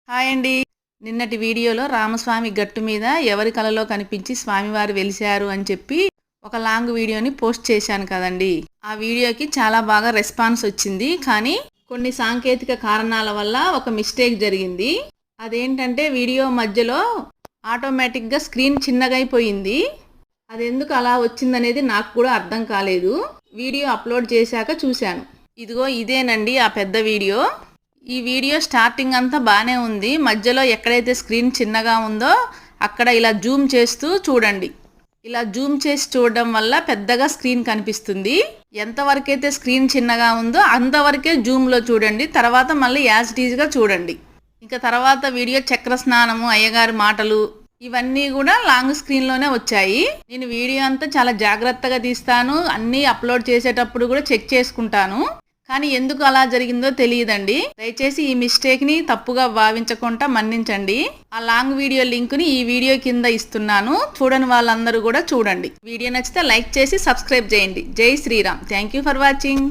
Hi అండి. నిన్నటి వీడియోలో రామస్వామి గట్టు మీద ఎవరి కలలో కనిపించి స్వామివారు వెలిశారు అని చెప్పి ఒక లాంగ్ వీడియోని పోస్ట్ చేశాను కదండి. ఆ వీడియోకి చాలా బాగా రెస్పాన్స్ వచ్చింది. కానీ కొన్ని సాంకేతిక కారణాల వల్ల ఒక మిస్టేక్ జరిగింది. అదేంటంటే వీడియో మధ్యలో ఆటోమేటిక్గా స్క్రీన్ చిన్నగైపోయింది. అది ఎందుకు అలా వచ్చిందనేది నాకు కూడా అర్థం కాలేదు. వీడియో అప్లోడ్ చేశాక చూశాను. ఇదిగో ఇదేనండి ఆ పెద్ద వీడియో. ఈ వీడియో స్టార్టింగ్ అంతా బాగానే ఉంది. మధ్యలో ఎక్కడైతే స్క్రీన్ చిన్నగా ఉందో అక్కడ ఇలా జూమ్ చేస్తూ చూడండి. ఇలా జూమ్ చేసి చూడడం వల్ల పెద్దగా స్క్రీన్ కనిపిస్తుంది. ఎంతవరకైతే స్క్రీన్ చిన్నగా ఉందో అంతవరకే జూమ్లో చూడండి. తర్వాత మళ్ళీ యాజ్ ఇట్ ఈజ్గా చూడండి. ఇంకా తర్వాత వీడియో చక్ర స్నానము, అయ్యగారి మాటలు ఇవన్నీ కూడా లాంగ్ స్క్రీన్లోనే వచ్చాయి. నేను వీడియో అంతా చాలా జాగ్రత్తగా తీస్తాను. అన్నీ అప్లోడ్ చేసేటప్పుడు కూడా చెక్ చేసుకుంటాను. కానీ ఎందుకు అలా జరిగిందో తెలియదండి. దయచేసి ఈ మిస్టేక్ని తప్పుగా భావించకుండా మన్నించండి. ఆ లాంగ్ వీడియో లింక్ని ఈ వీడియో కింద ఇస్తున్నాను. చూడని వాళ్ళందరూ కూడా చూడండి. వీడియో నచ్చితే లైక్ చేసి సబ్స్క్రైబ్ చేయండి. జై Shriram. Thank you for watching.